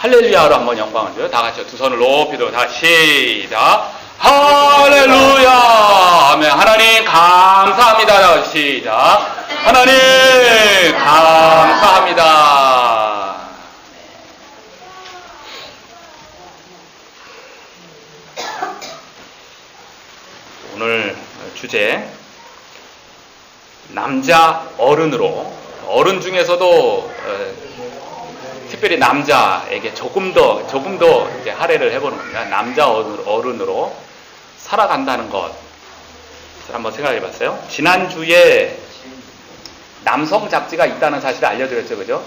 할렐루야로 한번 영광을 줘요. 다 같이요. 두 손을 높이 들고 다 시작. 할렐루야. 아멘. 하나님 감사합니다. 시작. 하나님 감사합니다. 오늘 주제 남자 어른으로, 어른 중에서도 특별히 남자에게 조금 더 이제 할애를 해보는 겁니다. 남자 어른으로 살아간다는 것 한번 생각해봤어요. 지난주에 남성 잡지가 있다는 사실을 알려드렸죠, 그죠?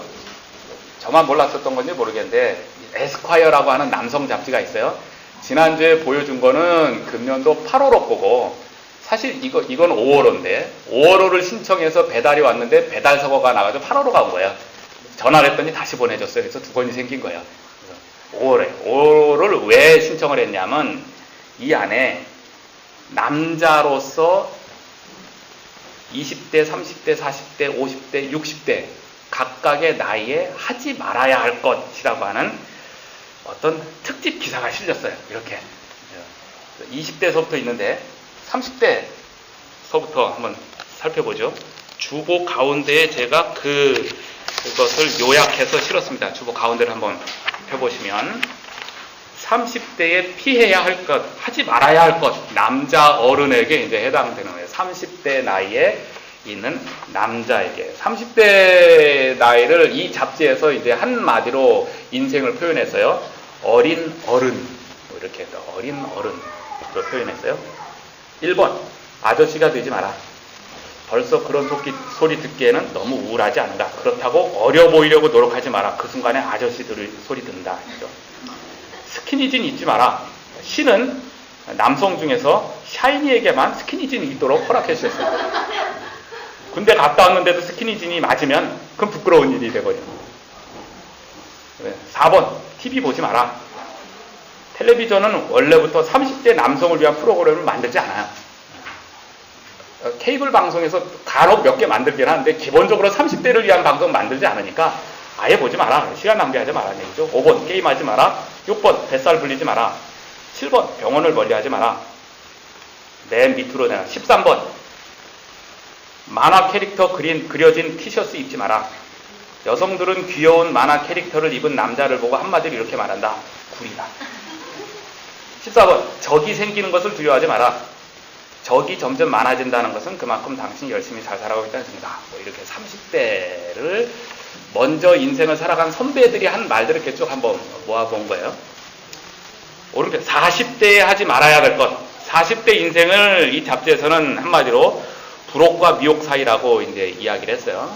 저만 몰랐었던 건지 모르겠는데 에스콰이어라고 하는 남성 잡지가 있어요. 지난주에 보여준 거는 금년도 8월호 거고, 사실 이건 5월호인데 5월호를 신청해서 배달이 왔는데 배달서거가 나가지고 8월호가 온 거예요. 전화를 했더니 다시 보내줬어요. 그래서 두 건이 생긴 거예요. 5월호를 왜 신청을 했냐면 이 안에 남자로서 20대, 30대, 40대, 50대, 60대 각각의 나이에 하지 말아야 할 것이라고 하는 어떤 특집 기사가 실렸어요. 이렇게 20대서부터 있는데 30대서부터 한번 살펴보죠. 주보 가운데에 제가 그것을 요약해서 실었습니다. 주보 가운데를 한번 펴보시면 30대에 피해야 할 것, 하지 말아야 할 것, 남자 어른에게 이제 해당되는 거예요. 30대 나이에 있는 남자에게. 30대 나이를 이 잡지에서 이제 한마디로 인생을 표현해서요. 어린 어른, 이렇게 해서 어린 어른으로 표현했어요. 1번, 아저씨가 되지 마라. 벌써 그런 소리 듣기에는 너무 우울하지 않은가. 그렇다고 어려 보이려고 노력하지 마라. 그 순간에 아저씨들 소리 듣는다. 스키니진 잊지 마라. 신은 남성 중에서 샤이니에게만 스키니진이 있도록 허락해 주셨어요. 군대 갔다 왔는데도 스키니진이 맞으면 그건 부끄러운 일이 되거든요. 4번, TV 보지 마라. 텔레비전은 원래부터 30대 남성을 위한 프로그램을 만들지 않아요. 케이블 방송에서 간혹 몇 개 만들긴 하는데 기본적으로 30대를 위한 방송 만들지 않으니까 아예 보지 마라. 시간 낭비하지 마라는 얘기죠. 5번, 게임하지 마라. 6번, 뱃살 불리지 마라. 7번, 병원을 멀리하지 마라. 맨 밑으로 내가 13번, 만화 캐릭터 그려진 티셔츠 입지 마라. 여성들은 귀여운 만화 캐릭터를 입은 남자를 보고 한마디로 이렇게 말한다. 구리다. 14번, 적이 생기는 것을 두려워하지 마라. 적이 점점 많아진다는 것은 그만큼 당신이 열심히 잘 살아가고 있다는 뜻입니다. 이렇게 30대를 먼저 인생을 살아간 선배들이 한 말들을 이렇게 쭉 한번 모아본 거예요. 오른쪽 40대에 하지 말아야 될 것. 40대 인생을 이 잡지에서는 한마디로 불혹과 미혹 사이라고 이제 이야기를 했어요.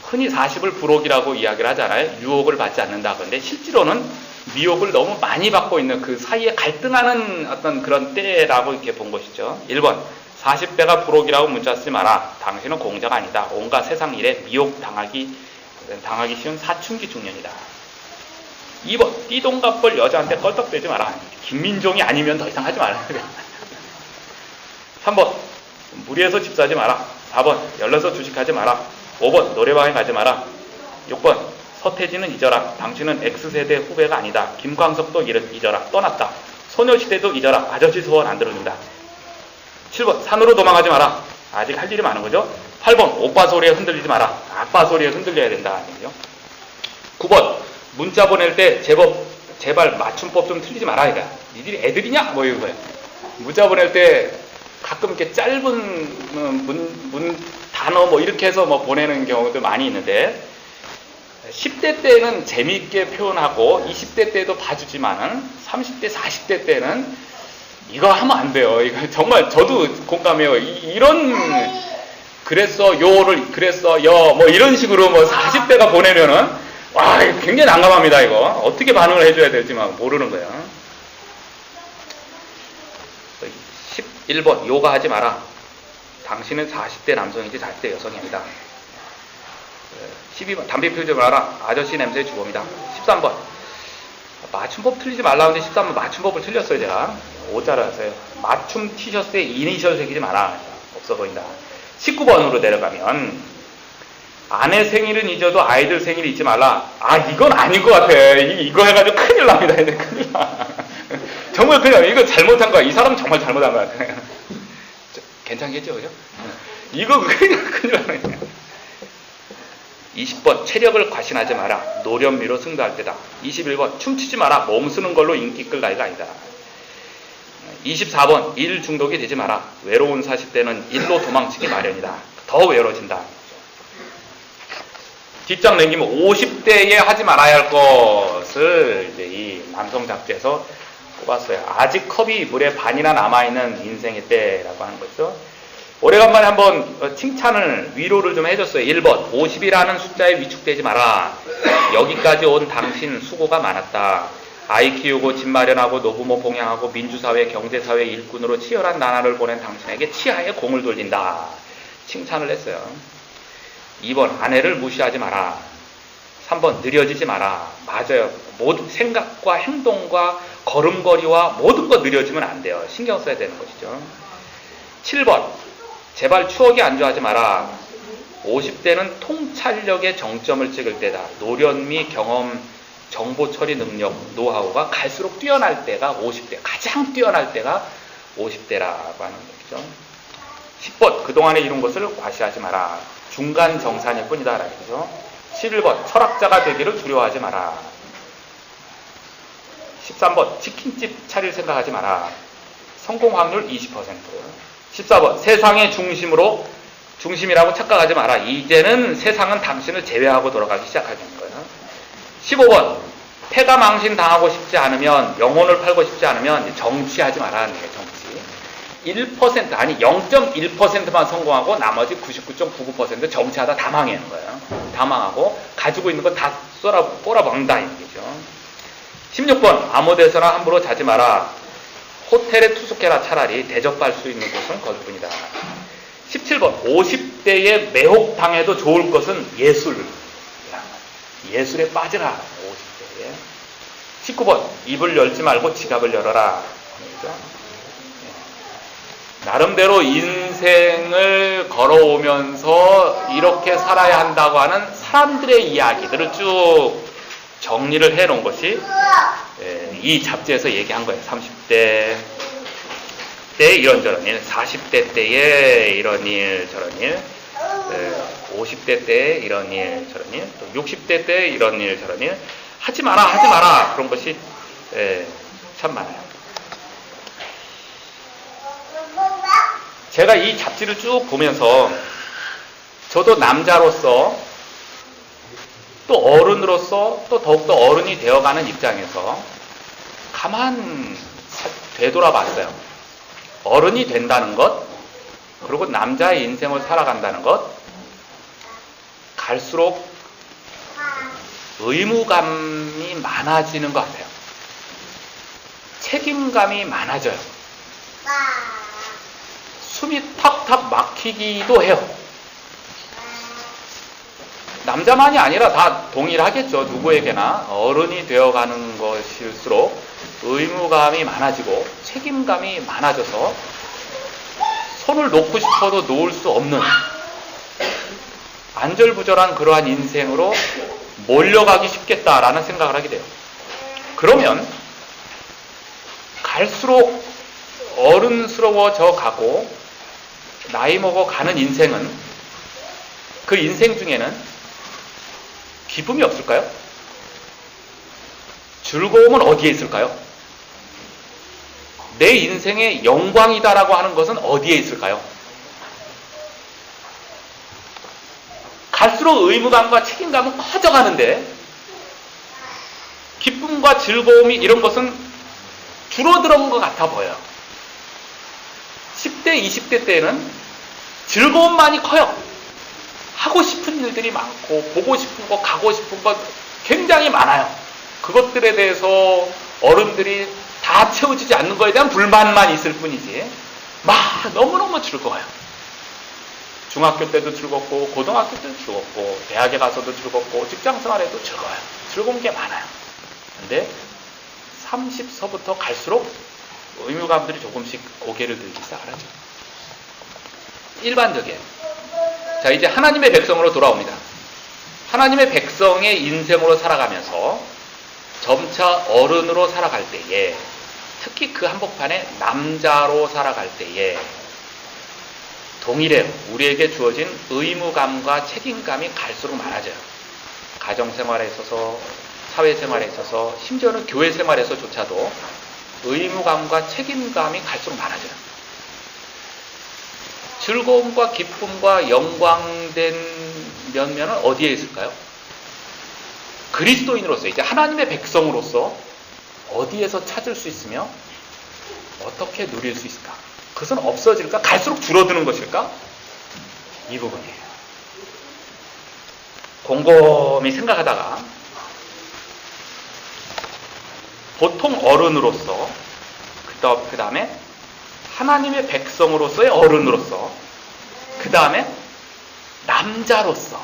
흔히 40을 불혹이라고 이야기를 하잖아요. 유혹을 받지 않는다. 그런데 실제로는 미혹을 너무 많이 받고 있는 그 사이에 갈등하는 어떤 그런 때라고 이렇게 본 것이죠. 1번, 40대가 불혹이라고 문자 쓰지 마라. 당신은 공자가 아니다. 온갖 세상 일에 미혹당하기 쉬운 사춘기 중년이다. 2번, 띠동갑벌 여자한테 껄떡대지 마라. 김민종이 아니면 더 이상 하지 마라. 3번, 무리해서 집 사지 마라. 4번, 열려서 주식하지 마라. 5번, 노래방에 가지 마라. 6번, 서태지는 잊어라. 당신은 X세대 후배가 아니다. 김광석도 잊어라. 떠났다. 소녀시대도 잊어라. 아저씨 소원 안 들어준다. 7번, 산으로 도망가지 마라. 아직 할 일이 많은 거죠. 8번, 오빠 소리에 흔들리지 마라. 아빠 소리에 흔들려야 된다. 9번, 문자 보낼 때 제발 맞춤법 좀 틀리지 마라. 이거 니들이 애들이냐? 뭐 이거예요. 문자 보낼 때 가끔 이렇게 짧은 단어 뭐 이렇게 해서 뭐 보내는 경우도 많이 있는데, 10대 때는 재미있게 표현하고 20대 때도 봐주지만은 30대, 40대 때는 이거 하면 안 돼요. 이거 정말 저도 공감해요. 이런 그랬어 요를 그랬어 여 뭐 이런 식으로 뭐 40대가 보내면은 와 굉장히 난감합니다. 이거 어떻게 반응을 해줘야 될지 막 모르는 거예요. 11번, 요가하지 마라. 당신은 40대 남성이지 40대 여성이 아니다. 12번, 담배 피우지 마라. 아저씨 냄새 주범이다. 13번, 맞춤법 틀리지 말라는데 13번 맞춤법을 틀렸어요. 제가 5자라서요. 맞춤 티셔츠에 이니셜 새기지 마라. 없어 보인다. 19번으로 내려가면 아내 생일은 잊어도 아이들 생일이 잊지 말라. 아, 이건 아닌 것 같아. 이거 해가지고 큰일 납니다. 이제 큰일 나. 정말 그냥 이거 잘못한 거야. 이 사람 정말 잘못한 것 같아. 괜찮겠죠, 그죠? 이거 그냥 큰일 나네. 20번 체력을 과신하지 마라. 노련미로 승부할 때다. 21번 춤추지 마라. 몸 쓰는 걸로 인기 끌 나이가 아니다. 24번 일 중독이 되지 마라. 외로운 40대는 일로 도망치기 마련이다. 더 외로워진다. 뒷장 남기면 50대에 하지 말아야 할 것을 이제 이 남성 잡지에서 뽑았어요. 아직 컵이 물에 반이나 남아있는 인생의 때라고 하는 거죠. 오래간만에 한번 칭찬을, 위로를 좀 해줬어요. 1번 50이라는 숫자에 위축되지 마라. 여기까지 온 당신 수고가 많았다. 아이 키우고 집 마련하고 노부모 봉양하고 민주사회 경제사회 일꾼으로 치열한 나날을 보낸 당신에게 치하의 공을 돌린다. 칭찬을 했어요. 2번 아내를 무시하지 마라. 3번 느려지지 마라. 맞아요. 모든 생각과 행동과 걸음걸이와 모든 거 느려지면 안 돼요. 신경 써야 되는 것이죠. 7번 제발 추억이 안주하지 마라. 50대는 통찰력의 정점을 찍을 때다. 노련미, 경험, 정보 처리 능력, 노하우가 갈수록 뛰어날 때가 50대, 가장 뛰어날 때가 50대라고 하는 거죠. 10번 그동안에 이룬 것을 과시하지 마라. 중간 정산일 뿐이다. 라죠. 11번 철학자가 되기를 두려워하지 마라. 13번 치킨집 차릴 생각하지 마라. 성공 확률 20%. 14번 세상의 중심이라고 착각하지 마라. 이제는 세상은 당신을 제외하고 돌아가기 시작하는 거예요. 15번 패가 망신당하고 싶지 않으면, 영혼을 팔고 싶지 않으면 정치하지 말라는 거예요. 정치 1% 아니 0.1%만 성공하고 나머지 99.99% 정치하다 다 망하는 거예요. 다 망하고 가지고 있는 거 다 쏘아먹는다 이거죠. 16번 아무 데서나 함부로 자지 마라. 호텔에 투숙해라. 차라리 대접할 수 있는 곳은 거기뿐이다. 17번 50대에 매혹당해도 좋을 것은 예술. 예술에 빠지라. 50대에. 19번 입을 열지 말고 지갑을 열어라. 나름대로 인생을 걸어오면서 이렇게 살아야 한다고 하는 사람들의 이야기들을 쭉 정리를 해놓은 것이 이 잡지에서 얘기한 거예요. 30대 때 이런저런 일, 40대 때에 이런 일 저런 일, 50대 때 이런 일 저런 일, 또 60대 때 이런 일 저런 일, 하지 마라 그런 것이 참 많아요. 제가 이 잡지를 쭉 보면서 저도 남자로서 또 어른으로서 또 더욱더 어른이 되어가는 입장에서 가만 되돌아봤어요. 어른이 된다는 것, 그리고 남자의 인생을 살아간다는 것, 갈수록 의무감이 많아지는 것 같아요. 책임감이 많아져요. 숨이 탁탁 막히기도 해요. 남자만이 아니라 다 동일하겠죠. 누구에게나 어른이 되어가는 것일수록 의무감이 많아지고 책임감이 많아져서 손을 놓고 싶어도 놓을 수 없는 안절부절한 그러한 인생으로 몰려가기 쉽겠다라는 생각을 하게 돼요. 그러면 갈수록 어른스러워져 가고 나이 먹어 가는 인생은, 그 인생 중에는 기쁨이 없을까요? 즐거움은 어디에 있을까요? 내 인생의 영광이다라고 하는 것은 어디에 있을까요? 갈수록 의무감과 책임감은 커져가는데 기쁨과 즐거움이 이런 것은 줄어드는 것 같아 보여요. 10대, 20대 때는 즐거움만이 커요. 하고 싶은 일들이 많고 보고 싶은 거, 가고 싶은 거 굉장히 많아요. 그것들에 대해서 어른들이 다 채워지지 않는 거에 대한 불만만 있을 뿐이지 막 너무너무 즐거워요. 중학교 때도 즐겁고 고등학교 때도 즐겁고 대학에 가서도 즐겁고 직장생활에도 즐거워요. 즐거운 게 많아요. 근데 30서부터 갈수록 의무감들이 조금씩 고개를 들기 시작하죠. 일반적이에요. 자, 이제 하나님의 백성으로 돌아옵니다. 하나님의 백성의 인생으로 살아가면서 점차 어른으로 살아갈 때에, 특히 그 한복판에 남자로 살아갈 때에 동일해 우리에게 주어진 의무감과 책임감이 갈수록 많아져요. 가정생활에 있어서, 사회생활에 있어서, 심지어는 교회생활에서조차도 의무감과 책임감이 갈수록 많아져요. 즐거움과 기쁨과 영광된 면면은 어디에 있을까요? 그리스도인으로서, 이제 하나님의 백성으로서 어디에서 찾을 수 있으며 어떻게 누릴 수 있을까? 그것은 없어질까? 갈수록 줄어드는 것일까? 이 부분이에요. 곰곰이 생각하다가 보통 어른으로서, 그 다음에 하나님의 백성으로서의 어른으로서, 그 다음에 남자로서,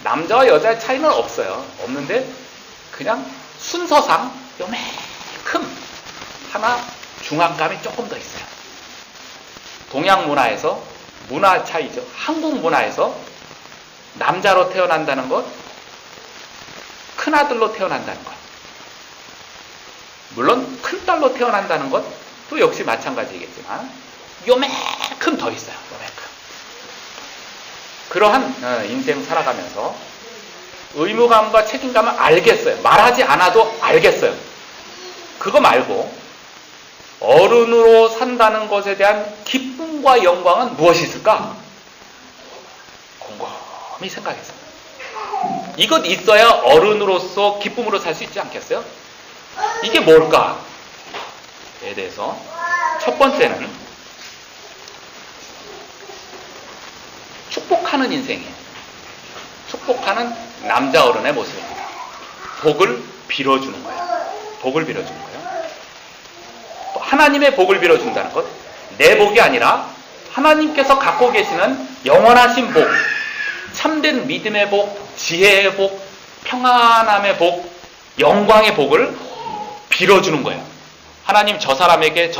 남자와 여자의 차이는 없어요. 없는데 그냥 순서상 요만큼 하나 중압감이 조금 더 있어요. 동양 문화에서, 문화 차이죠. 한국 문화에서 남자로 태어난다는 것, 큰아들로 태어난다는 것, 물론 큰딸로 태어난다는 것도 역시 마찬가지겠지만 요만큼 더 있어요. 요만큼. 그러한 인생 살아가면서 의무감과 책임감을 알겠어요. 말하지 않아도 알겠어요. 그거 말고 어른으로 산다는 것에 대한 기쁨과 영광은 무엇이 있을까? 곰곰이 생각했어요. 이것 있어야 어른으로서 기쁨으로 살 수 있지 않겠어요? 이게 뭘까에 대해서 첫 번째는 축복하는 인생이에요. 축복하는 남자 어른의 모습입니다. 복을 빌어주는 거예요. 복을 빌어주는 거예요. 또 하나님의 복을 빌어준다는 것, 내 복이 아니라 하나님께서 갖고 계시는 영원하신 복, 참된 믿음의 복, 지혜의 복, 평안함의 복, 영광의 복을 빌어주는 거예요. 하나님 저 사람에게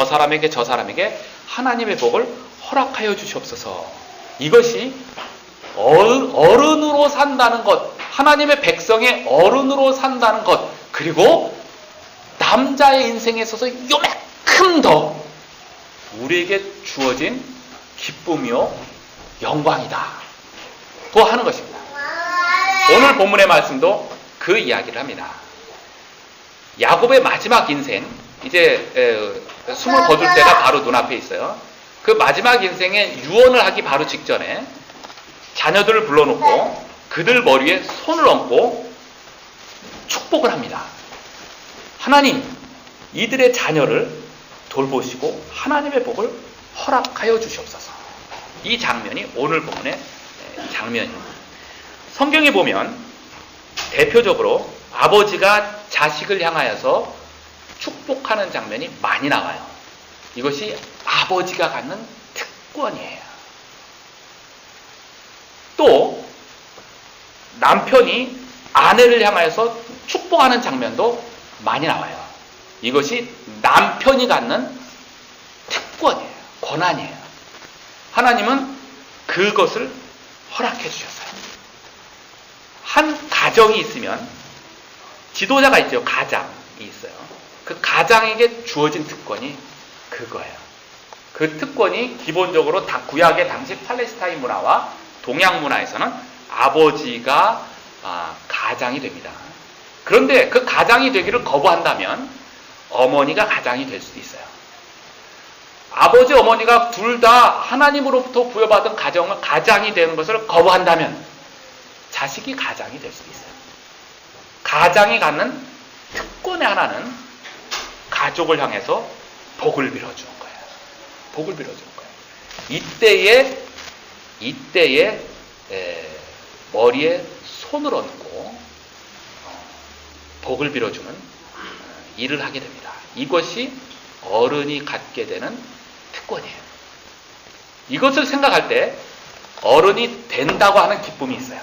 하나님의 복을 허락하여 주시옵소서. 이것이 어른으로 산다는 것, 하나님의 백성의 어른으로 산다는 것, 그리고 남자의 인생에 있어서 요만큼 더 우리에게 주어진 기쁨이요 영광이다 또 하는 것입니다. 오늘 본문의 말씀도 그 이야기를 합니다. 야곱의 마지막 인생, 이제 숨을 거둘 때가 바로 눈앞에 있어요. 그 마지막 인생에 유언을 하기 바로 직전에 자녀들을 불러놓고 그들 머리에 손을 얹고 축복을 합니다. 하나님, 이들의 자녀를 돌보시고 하나님의 복을 허락하여 주시옵소서. 이 장면이 오늘 본문의 장면입니다. 성경에 보면 대표적으로 아버지가 자식을 향하여서 축복하는 장면이 많이 나와요. 이것이 아버지가 갖는 특권이에요. 또 남편이 아내를 향하여서 축복하는 장면도 많이 나와요. 이것이 남편이 갖는 특권이에요. 권한이에요. 하나님은 그것을 허락해 주셨어요. 한 가정이 있으면 지도자가 있죠. 가장이 있어요. 그 가장에게 주어진 특권이 그거예요. 그 특권이 기본적으로 구약의 당시 팔레스타인 문화와 동양 문화에서는 아버지가 가장이 됩니다. 그런데 그 가장이 되기를 거부한다면 어머니가 가장이 될 수도 있어요. 아버지, 어머니가 둘 다 하나님으로부터 부여받은 가정을 가장이 되는 것을 거부한다면 자식이 가장이 될 수도 있어요. 가장이 갖는 특권의 하나는 가족을 향해서 복을 빌어주는 거예요. 복을 빌어주는 거예요. 이때에 머리에 손을 얹고 복을 빌어주는 일을 하게 됩니다. 이것이 어른이 갖게 되는 특권이에요. 이것을 생각할 때 어른이 된다고 하는 기쁨이 있어요.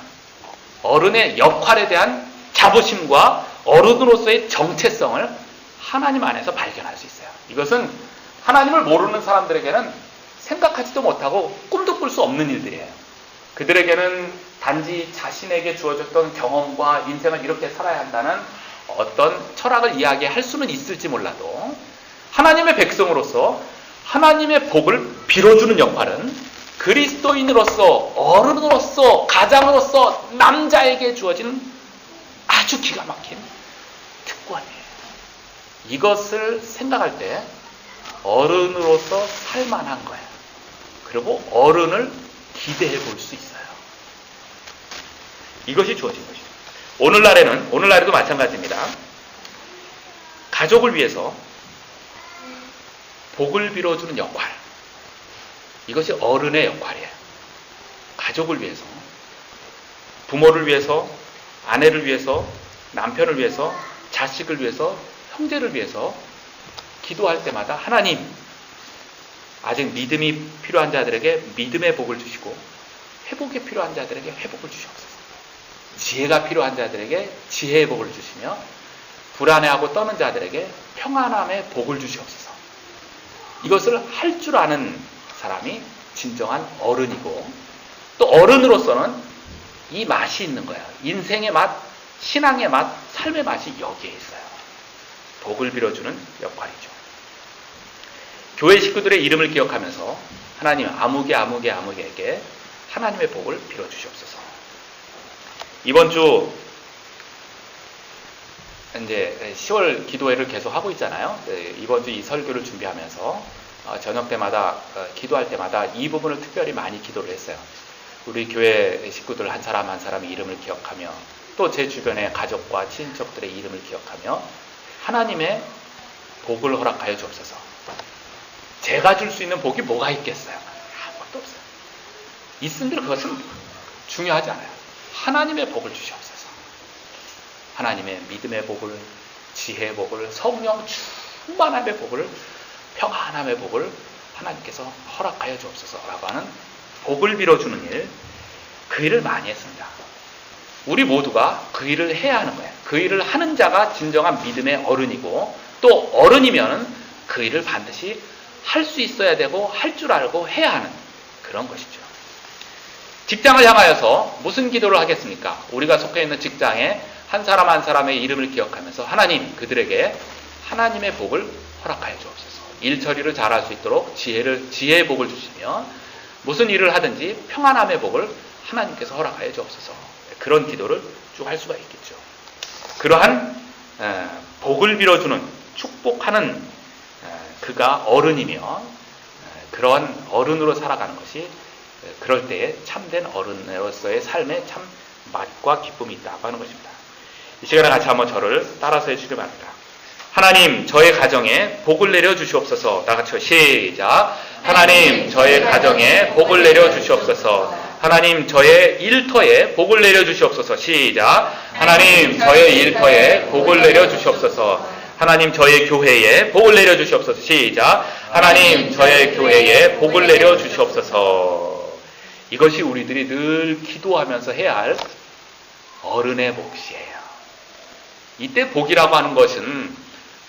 어른의 역할에 대한 자부심과 어른으로서의 정체성을 하나님 안에서 발견할 수 있어요. 이것은 하나님을 모르는 사람들에게는 생각하지도 못하고 꿈도 꿀 수 없는 일들이에요. 그들에게는 단지 자신에게 주어졌던 경험과 인생을 이렇게 살아야 한다는 어떤 철학을 이야기할 수는 있을지 몰라도 하나님의 백성으로서 하나님의 복을 빌어주는 역할은 그리스도인으로서, 어른으로서, 가장으로서 남자에게 주어진 아주 기가 막힌 특권이에요. 이것을 생각할 때 어른으로서 살만한 거예요. 그리고 어른을 기대해 볼 수 있어요. 이것이 주어진 것이죠. 오늘날에도 마찬가지입니다. 가족을 위해서 복을 빌어주는 역할, 이것이 어른의 역할이에요. 가족을 위해서, 부모를 위해서, 아내를 위해서, 남편을 위해서, 자식을 위해서, 형제를 위해서 기도할 때마다 하나님, 아직 믿음이 필요한 자들에게 믿음의 복을 주시고 회복이 필요한 자들에게 회복을 주시옵소서. 지혜가 필요한 자들에게 지혜의 복을 주시며 불안해하고 떠는 자들에게 평안함의 복을 주시옵소서. 이것을 할 줄 아는 사람이 진정한 어른이고, 또 어른으로서는 이 맛이 있는 거예요. 인생의 맛, 신앙의 맛, 삶의 맛이 여기에 있어요. 복을 빌어주는 역할이죠. 교회 식구들의 이름을 기억하면서 하나님 아무개에게 하나님의 복을 빌어주시옵소서. 이번 주 이제 10월 기도회를 계속 하고 있잖아요. 이번 주 이 설교를 준비하면서 저녁 때마다 기도할 때마다 이 부분을 특별히 많이 기도를 했어요. 우리 교회 식구들 한 사람 한 사람의 이름을 기억하며 또 제 주변의 가족과 친인척들의 이름을 기억하며 하나님의 복을 허락하여 주옵소서. 제가 줄 수 있는 복이 뭐가 있겠어요? 아무것도 없어요. 있음들 그것은 중요하지 않아요. 하나님의 복을 주시옵소서. 하나님의 믿음의 복을, 지혜의 복을, 성령 충만함의 복을, 평안함의 복을 하나님께서 허락하여 주옵소서라고 하는 복을 빌어주는 일, 그 일을 많이 했습니다. 우리 모두가 그 일을 해야 하는 거예요. 그 일을 하는 자가 진정한 믿음의 어른이고, 또 어른이면 그 일을 반드시 할 수 있어야 되고 할 줄 알고 해야 하는 그런 것이죠. 직장을 향하여서 무슨 기도를 하겠습니까? 우리가 속해 있는 직장에 한 사람 한 사람의 이름을 기억하면서 하나님, 그들에게 하나님의 복을 허락하여 주옵소서. 일 처리를 잘할 수 있도록 지혜의 복을 주시며 무슨 일을 하든지 평안함의 복을 하나님께서 허락하여 주옵소서. 그런 기도를 쭉 할 수가 있겠죠. 그러한 복을 빌어주는, 축복하는 그가 어른이며 그러한 어른으로 살아가는 것이 그럴 때에 참된 어른으로서의 삶에 참 맛과 기쁨이 있다고 하는 것입니다. 이 시간에 같이 한번 저를 따라서 해주시기 바랍니다. 하나님, 저의 가정에 복을 내려 주시옵소서. 다 같이 시작. 하나님, 저의 가정에 복을 내려 주시옵소서. 하나님, 저의 일터에 복을 내려 주시옵소서. 시작. 하나님, 저의 일터에 복을 내려 주시옵소서. 하나님, 저의 교회에 복을 내려 주시옵소서. 시작. 하나님, 저의 교회에 복을 내려 주시옵소서. 이것이 우리들이 늘 기도하면서 해야 할 어른의 몫이에요. 이때 복이라고 하는 것은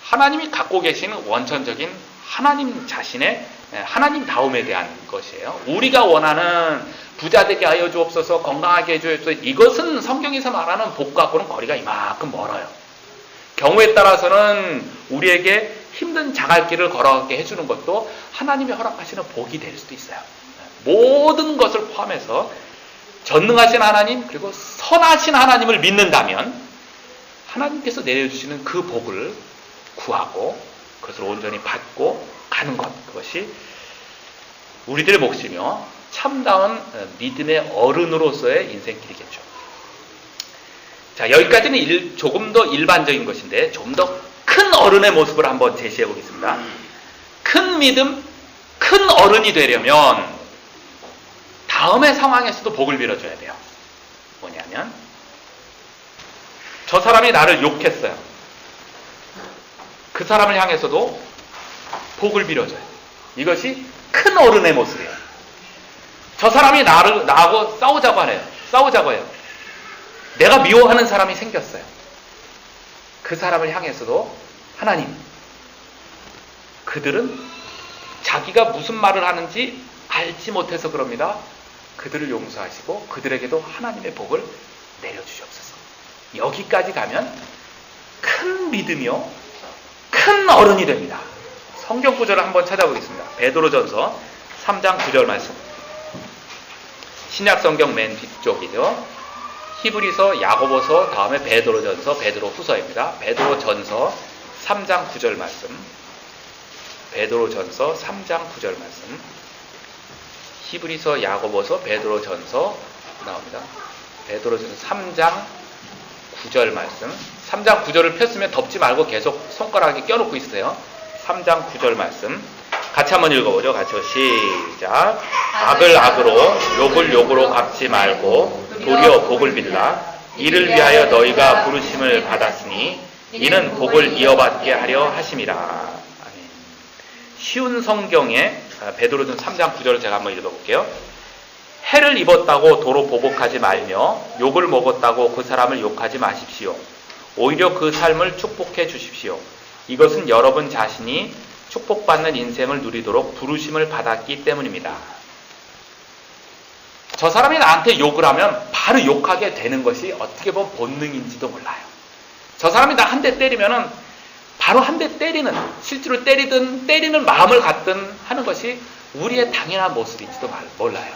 하나님이 갖고 계신 원천적인 하나님 자신의 하나님다움에 대한 것이에요. 우리가 원하는 부자 되게 하여 주옵소서, 건강하게 해 주옵소서, 이것은 성경에서 말하는 복과는 거리가 이만큼 멀어요. 경우에 따라서는 우리에게 힘든 자갈길을 걸어가게 해주는 것도 하나님이 허락하시는 복이 될 수도 있어요. 모든 것을 포함해서 전능하신 하나님, 그리고 선하신 하나님을 믿는다면 하나님께서 내려주시는 그 복을 구하고 그것을 온전히 받고 가는 것, 그것이 우리들의 몫이며 참다운 믿음의 어른으로서의 인생길이겠죠. 자, 여기까지는 조금 더 일반적인 것인데 좀 더 큰 어른의 모습을 한번 제시해 보겠습니다. 큰 믿음, 큰 어른이 되려면 다음의 상황에서도 복을 빌어줘야 돼요. 뭐냐면 저 사람이 나를 욕했어요. 그 사람을 향해서도 복을 빌어줘요. 이것이 큰 어른의 모습이에요. 저 사람이 나하고 싸우자고 해요. 내가 미워하는 사람이 생겼어요. 그 사람을 향해서도 하나님, 그들은 자기가 무슨 말을 하는지 알지 못해서 그럽니다. 그들을 용서하시고 그들에게도 하나님의 복을 내려주시옵소서. 여기까지 가면 큰 믿음이요, 큰 어른이 됩니다. 성경 구절을 한번 찾아보겠습니다. 베드로전서 3장 9절 말씀. 신약 성경 맨 뒤쪽이죠. 히브리서, 야고보서, 다음에 베드로전서, 베드로후서입니다. 베드로전서 3장 9절 말씀. 베드로전서 3장 9절 말씀. 히브리서, 야고보서, 베드로전서 나옵니다. 베드로전서 3장 9절 말씀. 3장 9절을 폈으면 덮지 말고 계속 손가락에 껴놓고 있어요. 3장 9절 말씀. 같이 한번 읽어보죠. 같이 시작. 악을 악으로 욕을 욕으로 갚지 말고 도리어 복을 빌라. 이를 위하여 너희가 부르심을 받았으니 이는 복을 이어받게 하려 하심이라. 아멘. 쉬운 성경에 베드로전서 3장 9절을 제가 한번 읽어볼게요. 해를 입었다고 도로 보복하지 말며 욕을 먹었다고 그 사람을 욕하지 마십시오. 오히려 그 삶을 축복해 주십시오. 이것은 여러분 자신이 축복받는 인생을 누리도록 부르심을 받았기 때문입니다. 저 사람이 나한테 욕을 하면 바로 욕하게 되는 것이 어떻게 보면 본능인지도 몰라요. 저 사람이 나 한 대 때리면은 바로 한 대 때리는, 실제로 때리는 마음을 갖든 하는 것이 우리의 당연한 모습인지도 몰라요.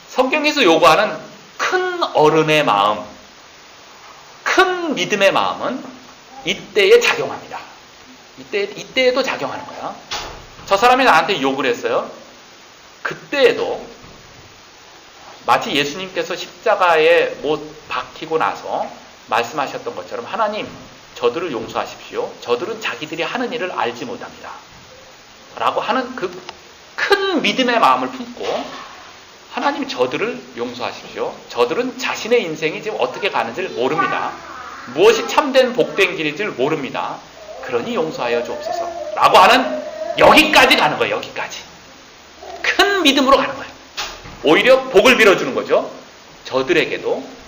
성경에서 요구하는 큰 어른의 마음, 큰 믿음의 마음은 이때에 작용합니다. 이때에도 작용하는 거야. 저 사람이 나한테 욕을 했어요. 그때에도 마치 예수님께서 십자가에 못 박히고 나서 말씀하셨던 것처럼 하나님, 저들을 용서하십시오. 저들은 자기들이 하는 일을 알지 못합니다. 라고 하는 그 큰 믿음의 마음을 품고 하나님, 저들을 용서하십시오. 저들은 자신의 인생이 지금 어떻게 가는지를 모릅니다. 무엇이 참된 복된 길인지를 모릅니다. 그러니 용서하여 주옵소서. 라고 하는 여기까지 가는 거예요. 여기까지. 큰 믿음으로 가는 거예요. 오히려 복을 빌어주는 거죠. 저들에게도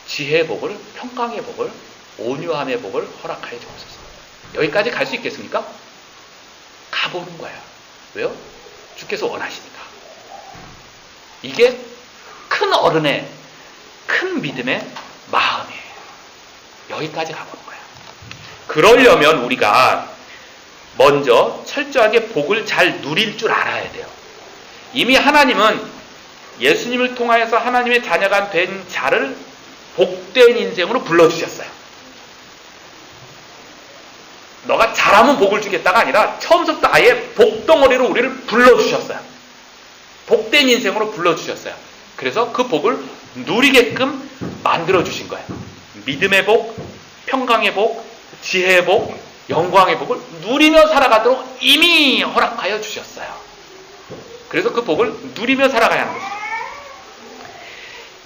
지혜의 복을, 평강의 복을, 온유함의 복을 허락하여 주옵소서. 여기까지 갈 수 있겠습니까? 가보는 거예요. 왜요? 주께서 원하시니까. 이게 큰 어른의, 큰 믿음의 마음이에요. 여기까지 가보는 거예요. 그러려면 우리가 먼저 철저하게 복을 잘 누릴 줄 알아야 돼요. 이미 하나님은 예수님을 통하여서 하나님의 자녀가 된 자를 복된 인생으로 불러주셨어요. 너가 잘하면 복을 주겠다가 아니라 처음부터 아예 복덩어리로 우리를 불러주셨어요. 복된 인생으로 불러주셨어요. 그래서 그 복을 누리게끔 만들어주신 거예요. 믿음의 복, 평강의 복, 지혜의 복, 영광의 복을 누리며 살아가도록 이미 허락하여 주셨어요. 그래서 그 복을 누리며 살아가야 하는 것이죠.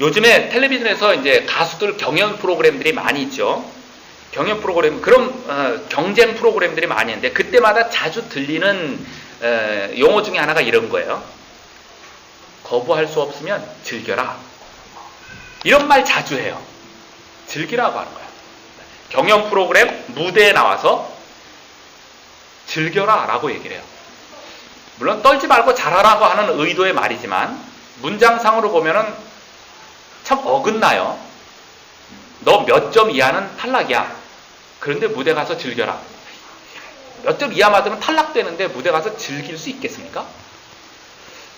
요즘에 텔레비전에서 이제 가수들 경연 프로그램들이 많이 있죠. 경연 프로그램, 그런 경쟁 프로그램들이 많이 있는데 그때마다 자주 들리는 용어 중에 하나가 이런 거예요. 거부할 수 없으면 즐겨라. 이런 말 자주 해요. 즐기라고 하는 거예요. 경연 프로그램 무대에 나와서 즐겨라 라고 얘기를 해요. 물론 떨지 말고 잘하라고 하는 의도의 말이지만 문장상으로 보면은 참 어긋나요. 너 몇 점 이하는 탈락이야. 그런데 무대 가서 즐겨라. 몇 점 이하 맞으면 탈락되는데 무대 가서 즐길 수 있겠습니까?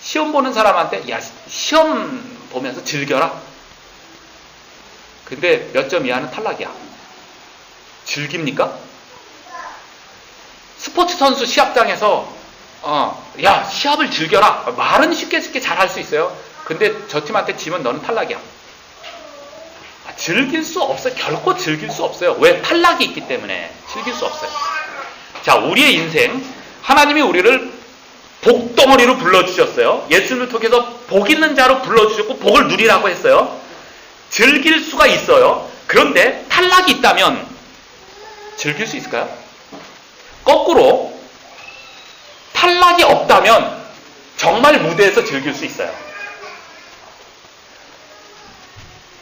시험 보는 사람한테 야, 시험 보면서 즐겨라. 근데 몇 점 이하는 탈락이야. 즐깁니까? 스포츠 선수 시합장에서 야, 시합을 즐겨라. 말은 쉽게 잘할 수 있어요. 근데 저 팀한테 지면 너는 탈락이야. 즐길 수 없어요. 결코 즐길 수 없어요. 왜? 탈락이 있기 때문에 즐길 수 없어요. 자, 우리의 인생, 하나님이 우리를 복덩어리로 불러주셨어요. 예수님을 통해서 복 있는 자로 불러주셨고 복을 누리라고 했어요. 즐길 수가 있어요. 그런데 탈락이 있다면 즐길 수 있을까요? 거꾸로 탈락이 없다면 정말 무대에서 즐길 수 있어요.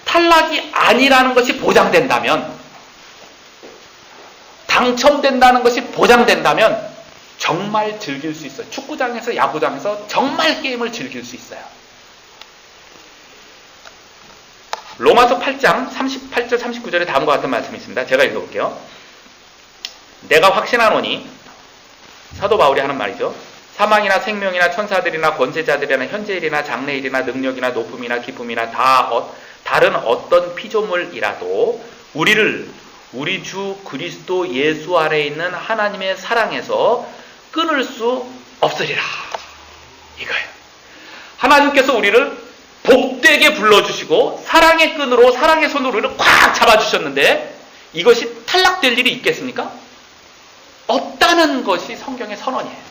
탈락이 아니라는 것이 보장된다면, 당첨된다는 것이 보장된다면 정말 즐길 수 있어요. 축구장에서 야구장에서 정말 게임을 즐길 수 있어요. 로마서 8장 38절 39절에 다음과 같은 말씀이 있습니다. 제가 읽어볼게요. 내가 확신하노니, 사도 바울이 하는 말이죠. 사망이나 생명이나 천사들이나 권세자들이나 현재일이나 장래일이나 능력이나 높음이나 기쁨이나 다른 어떤 피조물이라도 우리를 우리 주 그리스도 예수 아래에 있는 하나님의 사랑에서 끊을 수 없으리라. 이거예요. 하나님께서 우리를 복되게 불러주시고 사랑의 끈으로, 사랑의 손으로 우리를 꽉 잡아주셨는데 이것이 탈락될 일이 있겠습니까? 없다는 것이 성경의 선언이에요.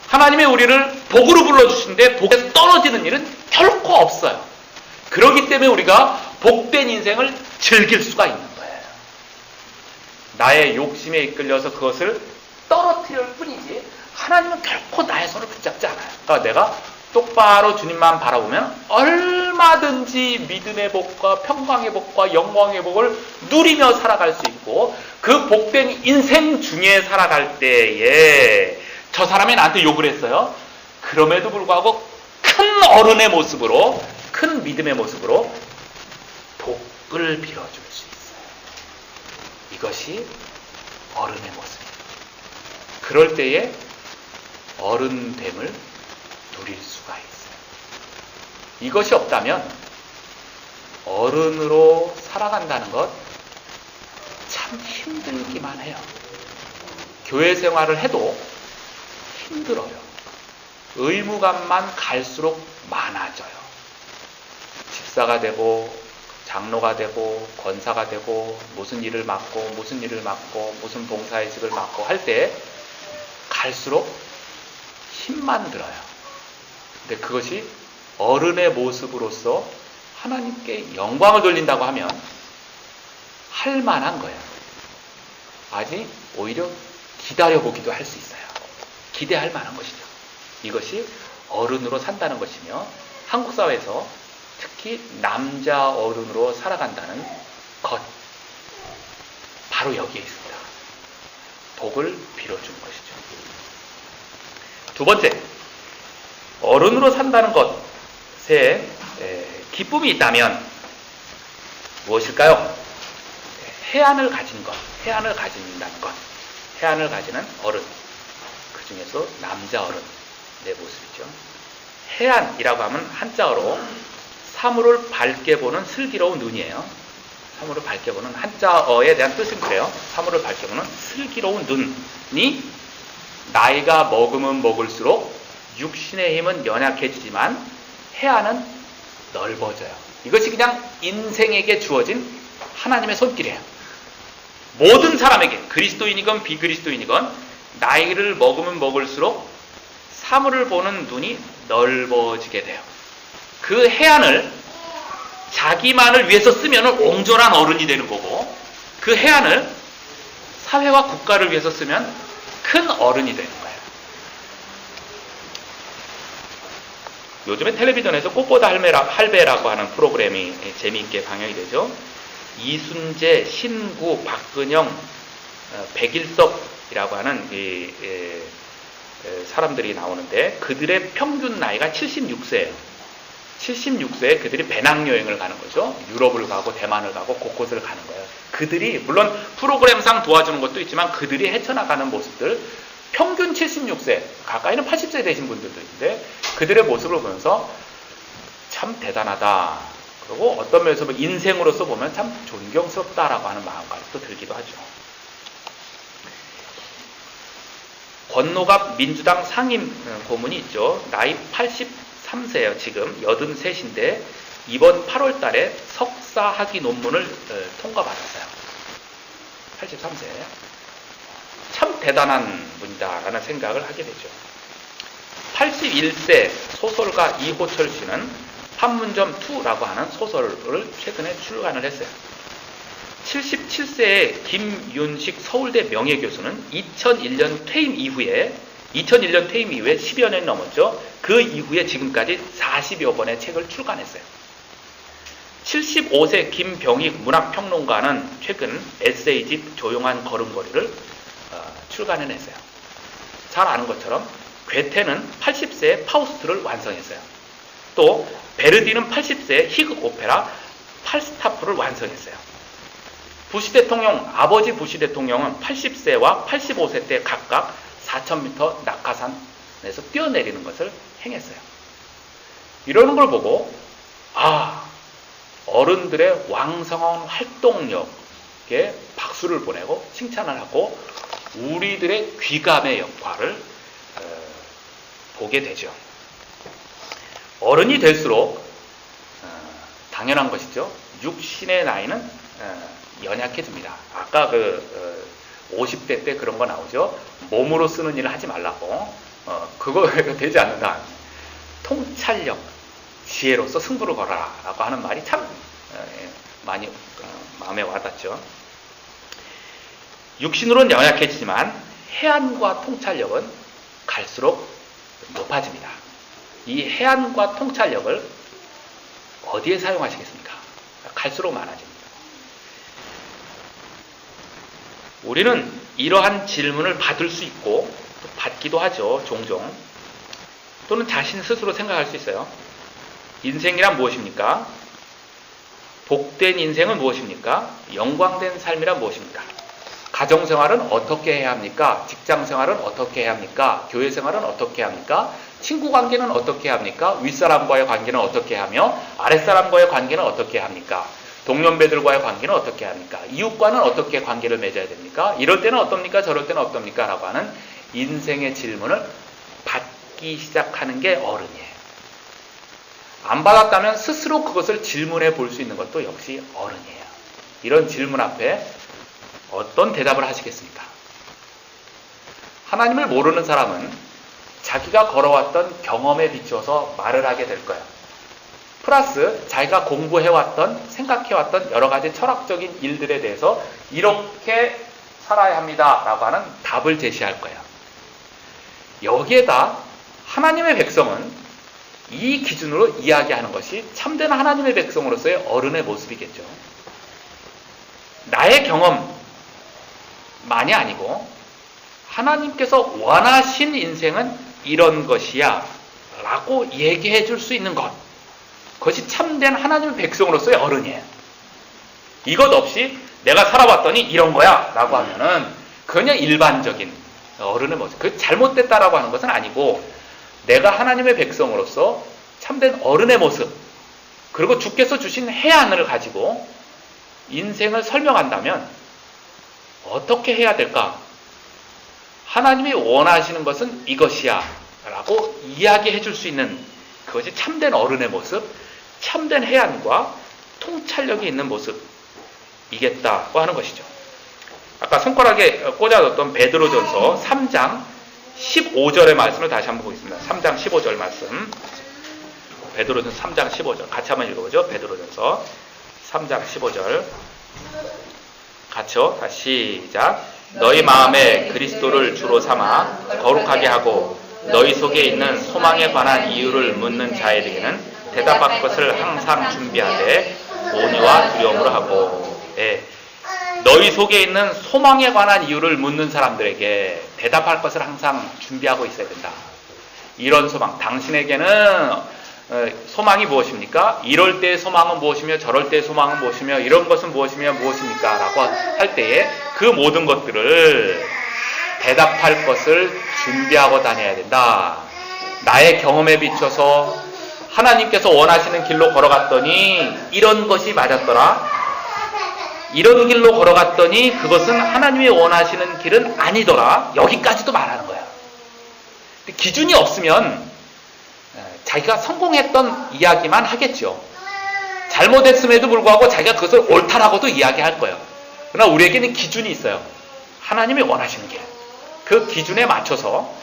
하나님의 우리를 복으로 불러주시는데 복에서 떨어지는 일은 결코 없어요. 그렇기 때문에 우리가 복된 인생을 즐길 수가 있는 거예요. 나의 욕심에 이끌려서 그것을 떨어뜨릴 뿐이지 하나님은 결코 나의 손을 붙잡지 않아요. 그러니까 내가 똑바로 주님만 바라보면 얼마든지 믿음의 복과 평강의 복과 영광의 복을 누리며 살아갈 수 있고, 그 복된 인생 중에 살아갈 때에 저 사람이 나한테 욕을 했어요. 그럼에도 불구하고 큰 어른의 모습으로, 큰 믿음의 모습으로 복을 빌어줄 수 있어요. 이것이 어른의 모습이에요. 그럴 때에 어른됨을 누릴 수가 있어요. 이것이 없다면 어른으로 살아간다는 것 참 힘들기만 해요. 교회 생활을 해도 힘들어요. 의무감만 갈수록 많아져요. 집사가 되고 장로가 되고 권사가 되고 무슨 일을 맡고 무슨 봉사의식을 맡고 할 때 갈수록 힘만 들어요. 근데 그것이 어른의 모습으로서 하나님께 영광을 돌린다고 하면 할 만한 거예요. 아직 오히려 기다려보기도 할 수 있어요. 기대할 만한 것이죠. 이것이 어른으로 산다는 것이며, 한국 사회에서 특히 남자 어른으로 살아간다는 것, 바로 여기에 있습니다. 복을 빌어주는 것이죠. 두 번째, 어른으로 산다는 것에 기쁨이 있다면 무엇일까요? 해안을 가진 것, 해안을 가진다는 것, 해안을 가지는 어른, 그 중에서 남자 어른, 내 모습이죠. 해안이라고 하면 한자어로 사물을 밝게 보는 슬기로운 눈이에요. 사물을 밝게 보는, 한자어에 대한 뜻은 그래요. 사물을 밝게 보는 슬기로운 눈이 나이가 먹으면 먹을수록 육신의 힘은 연약해지지만 해안은 넓어져요. 이것이 그냥 인생에게 주어진 하나님의 손길이에요. 모든 사람에게, 그리스도인이건 비그리스도인이건 나이를 먹으면 먹을수록 사물을 보는 눈이 넓어지게 돼요. 그 해안을 자기만을 위해서 쓰면 옹졸한 어른이 되는 거고, 그 해안을 사회와 국가를 위해서 쓰면 큰 어른이 되는 거예요. 요즘에 텔레비전에서 꽃보다 할배라고 하는 프로그램이 재미있게 방영이 되죠. 이순재, 신구, 박근영, 백일섭이라고 하는 사람들이 나오는데, 그들의 평균 나이가 76세예요. 76세에 그들이 배낭여행을 가는 거죠. 유럽을 가고 대만을 가고 곳곳을 가는 거예요. 그들이 물론 프로그램상 도와주는 것도 있지만 그들이 헤쳐나가는 모습들, 평균 76세, 가까이는 80세 되신 분들도 있는데 그들의 모습을 보면서 참 대단하다, 그리고 어떤 면에서 인생으로서 보면 참 존경스럽다라고 하는 마음까지 또 들기도 하죠. 권노갑 민주당 상임 고문이 있죠. 나이 83세예요. 지금 83인데 이번 8월 달에 석사 학위 논문을 통과받았어요. 83세. 참 대단한 분이다라는 생각을 하게 되죠. 81세 소설가 이호철 씨는 판문점 2라고 하는 소설을 최근에 출간을 했어요. 77세의 김윤식 서울대 명예교수는 2001년 퇴임 이후에 10여 년이 넘었죠. 그 이후에 지금까지 40여 권의 책을 출간했어요. 75세 김병익 문학평론가는 최근 에세이집 조용한 걸음걸이를 출간해냈어요. 잘 아는 것처럼 괴테는 80세에 파우스트를 완성했어요. 또 베르디는 80세에 희극 오페라 팔스타프를 완성했어요. 부시 대통령, 아버지 부시 대통령은 80세와 85세 때 각각 4,000m 낙하산에서 뛰어내리는 것을 행했어요. 이러는 걸 보고 어른들의 왕성한 활동력에 박수를 보내고 칭찬을 하고 우리들의 귀감의 역할을 보게 되죠. 어른이 될수록 당연한 것이죠. 육신의 나이는 연약해집니다. 아까 50대 때 그런 거 나오죠. 몸으로 쓰는 일을 하지 말라고. 그거 되지 않는다. 통찰력, 지혜로서 승부를 걸어라 라고 하는 말이 참 많이 마음에 와닿죠. 육신으로는 연약해지지만 해안과 통찰력은 갈수록 높아집니다. 이 해안과 통찰력을 어디에 사용하시겠습니까? 갈수록 많아집니다. 우리는 이러한 질문을 받을 수 있고 또 받기도 하죠. 종종. 또는 자신 스스로 생각할 수 있어요. 인생이란 무엇입니까? 복된 인생은 무엇입니까? 영광된 삶이란 무엇입니까? 가정생활은 어떻게 해야 합니까? 직장생활은 어떻게 해야 합니까? 교회생활은 어떻게 해야 합니까? 친구관계는 어떻게 해야 합니까? 윗사람과의 관계는 어떻게 하며 아랫사람과의 관계는 어떻게 합니까? 동년배들과의 관계는 어떻게 합니까? 이웃과는 어떻게 관계를 맺어야 됩니까? 이럴 때는 어떻습니까? 저럴 때는 어떻습니까? 라고 하는 인생의 질문을 받기 시작하는 게 어른이에요. 안 받았다면 스스로 그것을 질문해 볼 수 있는 것도 역시 어른이에요. 이런 질문 앞에 어떤 대답을 하시겠습니까? 하나님을 모르는 사람은 자기가 걸어왔던 경험에 비추어서 말을 하게 될 거예요. 플러스 자기가 공부해왔던, 생각해왔던 여러 가지 철학적인 일들에 대해서 이렇게 살아야 합니다 라고 하는 답을 제시할 거예요. 여기에다 하나님의 백성은 이 기준으로 이야기하는 것이 참된 하나님의 백성으로서의 어른의 모습이겠죠. 나의 경험만이 아니고 하나님께서 원하신 인생은 이런 것이야 라고 얘기해 줄 수 있는 것, 그것이 참된 하나님의 백성으로서의 어른이에요. 이것 없이 내가 살아봤더니 이런 거야 라고 하면은 그냥 일반적인 어른의 모습, 그 잘못됐다라고 하는 것은 아니고 내가 하나님의 백성으로서 참된 어른의 모습, 그리고 주께서 주신 해안을 가지고 인생을 설명한다면 어떻게 해야 될까? 하나님이 원하시는 것은 이것이야 라고 이야기해 줄 수 있는 그것이 참된 어른의 모습, 참된 해안과 통찰력이 있는 모습이겠다고 하는 것이죠. 아까 손가락에 꽂아뒀던 베드로전서 3장 15절의 말씀을 다시 한번 보겠습니다. 3장 15절 말씀. 베드로전서 3장 15절. 같이 한번 읽어보죠. 베드로전서 3장 15절. 같이요. 다시 시작. 너희 마음에 그리스도를 주로 삼아 거룩하게 하고 너희 속에 있는 소망에 관한 이유를 묻는 자에게는 대답할 것을 항상 준비하되 온유와 두려움으로 하고. 너희 속에 있는 소망에 관한 이유를 묻는 사람들에게 대답할 것을 항상 준비하고 있어야 된다. 이런 소망, 당신에게는 소망이 무엇입니까? 이럴 때의 소망은 무엇이며 저럴 때의 소망은 무엇이며 이런 것은 무엇이며 무엇입니까? 라고 할 때에 그 모든 것들을 대답할 것을 준비하고 다녀야 된다. 나의 경험에 비춰서 하나님께서 원하시는 길로 걸어갔더니 이런 것이 맞았더라. 이런 길로 걸어갔더니 그것은 하나님이 원하시는 길은 아니더라. 여기까지도 말하는 거야. 기준이 없으면 자기가 성공했던 이야기만 하겠죠. 잘못했음에도 불구하고 자기가 그것을 옳다라고도 이야기할 거예요. 그러나 우리에게는 기준이 있어요. 하나님이 원하시는 길. 그 기준에 맞춰서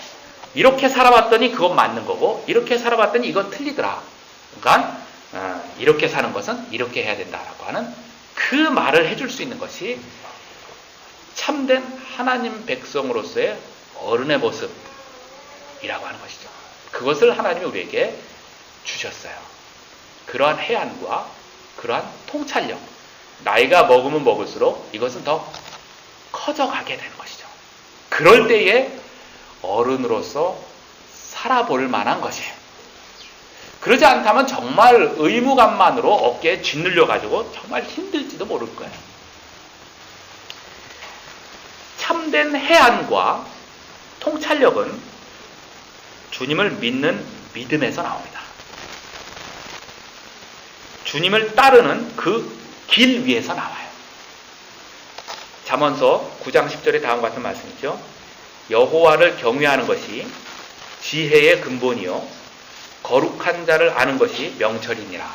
이렇게 살아봤더니 그건 맞는 거고 이렇게 살아봤더니 이건 틀리더라. 그러니까 이렇게 사는 것은 이렇게 해야 된다라고 하는 그 말을 해줄 수 있는 것이 참된 하나님 백성으로서의 어른의 모습이라고 하는 것이죠. 그것을 하나님이 우리에게 주셨어요. 그러한 해안과 그러한 통찰력, 나이가 먹으면 먹을수록 이것은 더 커져가게 되는 것이죠. 그럴 때에 어른으로서 살아볼 만한 것이에요. 그러지 않다면 정말 의무감만으로 어깨에 짓눌려가지고 정말 힘들지도 모를 거예요. 참된 해안과 통찰력은 주님을 믿는 믿음에서 나옵니다. 주님을 따르는 그 길 위에서 나와요. 잠언서 9장 10절에 다음과 같은 말씀이죠. 여호와를 경외하는 것이 지혜의 근본이요 거룩한 자를 아는 것이 명철이니라.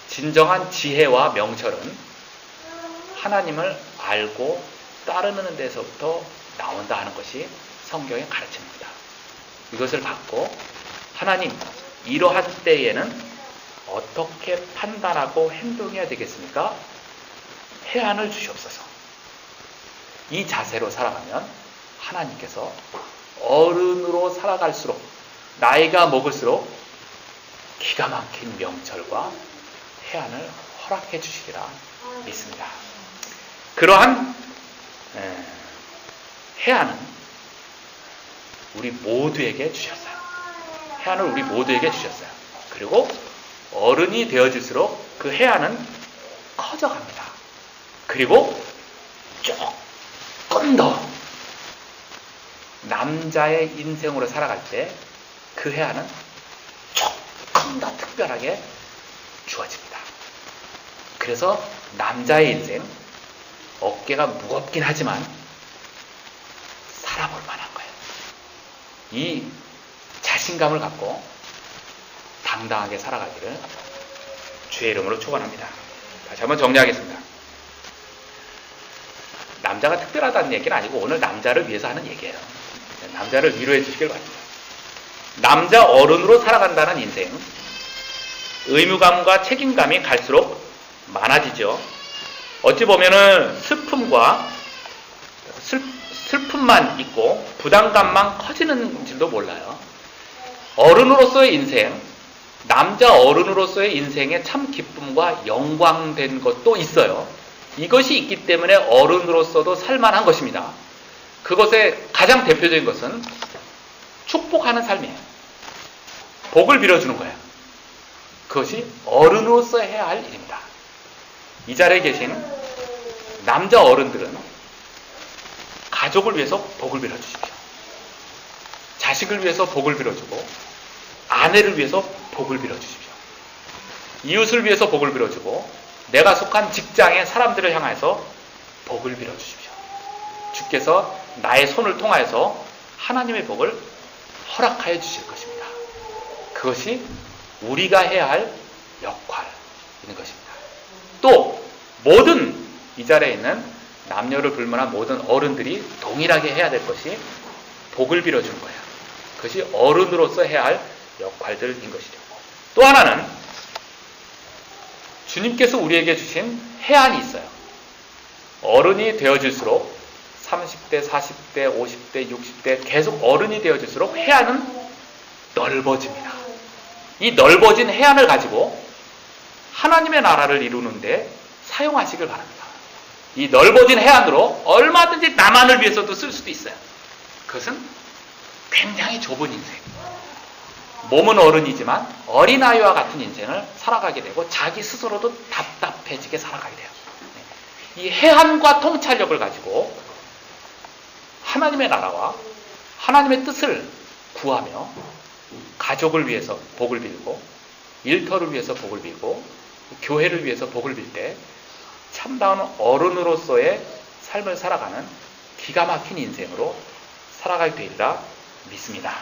진정한 지혜와 명철은 하나님을 알고 따르는 데서부터 나온다 하는 것이 성경의 가르침입니다. 이것을 받고 하나님, 이러한 때에는 어떻게 판단하고 행동해야 되겠습니까? 해안을 주시옵소서. 이 자세로 살아가면 하나님께서 어른으로 살아갈수록 나이가 먹을수록 기가 막힌 명철과 해안을 허락해 주시리라 믿습니다. 그러한 해안은 우리 모두에게 주셨어요. 해안을 우리 모두에게 주셨어요. 그리고 어른이 되어질수록 그 해안은 커져갑니다. 그리고 조금 더 남자의 인생으로 살아갈 때 그 해안은 조금 더 특별하게 주어집니다. 그래서 남자의 인생, 어깨가 무겁긴 하지만 살아볼 만한 거예요. 이 자신감을 갖고 당당하게 살아가기를 주의 이름으로 축원합니다. 다시 한번 정리하겠습니다. 남자가 특별하다는 얘기는 아니고 오늘 남자를 위해서 하는 얘기예요. 남자를 위로해 주시길 바랍니다. 남자 어른으로 살아간다는 인생, 의무감과 책임감이 갈수록 많아지죠. 어찌 보면은 슬픔만 있고 부담감만 커지는 줄도 몰라요. 어른으로서의 인생, 남자 어른으로서의 인생에 참 기쁨과 영광된 것도 있어요. 이것이 있기 때문에 어른으로서도 살만한 것입니다. 그것의 가장 대표적인 것은 축복하는 삶이에요. 복을 빌어주는 거예요. 그것이 어른으로서 해야 할 일입니다. 이 자리에 계신 남자 어른들은 가족을 위해서 복을 빌어주십시오. 자식을 위해서 복을 빌어주고 아내를 위해서 복을 빌어주십시오. 이웃을 위해서 복을 빌어주고 내가 속한 직장의 사람들을 향해서 복을 빌어주십시오. 주께서 나의 손을 통하여서 하나님의 복을 허락하여 주실 것입니다. 그것이 우리가 해야 할 역할인 것입니다. 또 모든 이 자리에 있는 남녀를 불문한 모든 어른들이 동일하게 해야 될 것이 복을 빌어주는 거예요. 그것이 어른으로서 해야 할 역할들인 것이죠. 또 하나는 주님께서 우리에게 주신 해안이 있어요. 어른이 되어질수록 30대, 40대, 50대, 60대 계속 어른이 되어질수록 해안은 넓어집니다. 이 넓어진 해안을 가지고 하나님의 나라를 이루는데 사용하시길 바랍니다. 이 넓어진 해안으로 얼마든지 나만을 위해서도 쓸 수도 있어요. 그것은 굉장히 좁은 인생. 몸은 어른이지만 어린아이와 같은 인생을 살아가게 되고 자기 스스로도 답답해지게 살아가게 돼요. 이 해안과 통찰력을 가지고 하나님의 나라와 하나님의 뜻을 구하며 가족을 위해서 복을 빌고 일터를 위해서 복을 빌고 교회를 위해서 복을 빌 때 참다운 어른으로서의 삶을 살아가는 기가 막힌 인생으로 살아가게 되리라 믿습니다.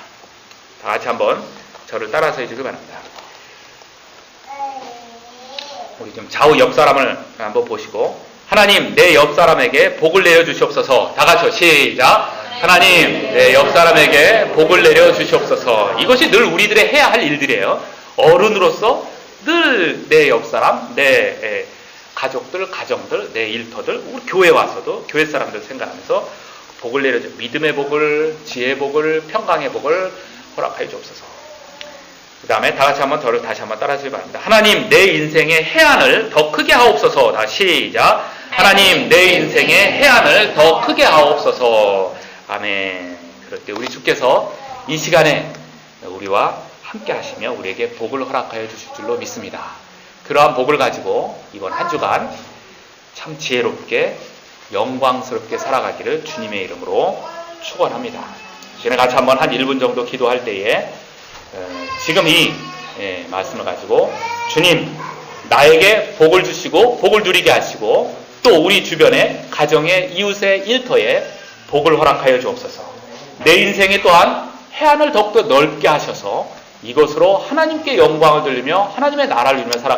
다 같이 한번 저를 따라서 해주길 바랍니다. 우리 좀 좌우 옆 사람을 한번 보시고 하나님 내 옆 사람에게 복을 내려 주시옵소서. 다 같이요. 시작. 하나님 내 옆 사람에게 복을 내려 주시옵소서. 이것이 늘 우리들의 해야 할 일들이에요. 어른으로서 늘 내 옆 사람, 내 가족들, 가정들, 내 일터들, 우리 교회 와서도 교회 사람들 생각하면서 복을 내려줘. 믿음의 복을, 지혜의 복을, 평강의 복을 허락하여 주옵소서. 그 다음에 다 같이 한번 저를 다시 한번 따라주시기 바랍니다. 하나님 내 인생의 해안을 더 크게 하옵소서. 다 시작. 하나님 내 인생의 해안을 더 크게 하옵소서. 아멘. 그럴 때 우리 주께서 이 시간에 우리와 함께 하시며 우리에게 복을 허락하여 주실 줄로 믿습니다. 그러한 복을 가지고 이번 한 주간 참 지혜롭게 영광스럽게 살아가기를 주님의 이름으로 축원합니다. 이제는 같이 한번 한 1분 정도 기도할 때에 지금 이 말씀을 가지고 주님 나에게 복을 주시고 복을 누리게 하시고 또 우리 주변의 가정의 이웃의 일터에 복을 허락하여 주옵소서. 내 인생에 또한 해안을 더욱더 넓게 하셔서 이것으로 하나님께 영광을 돌리며 하나님의 나라를 이루며 살아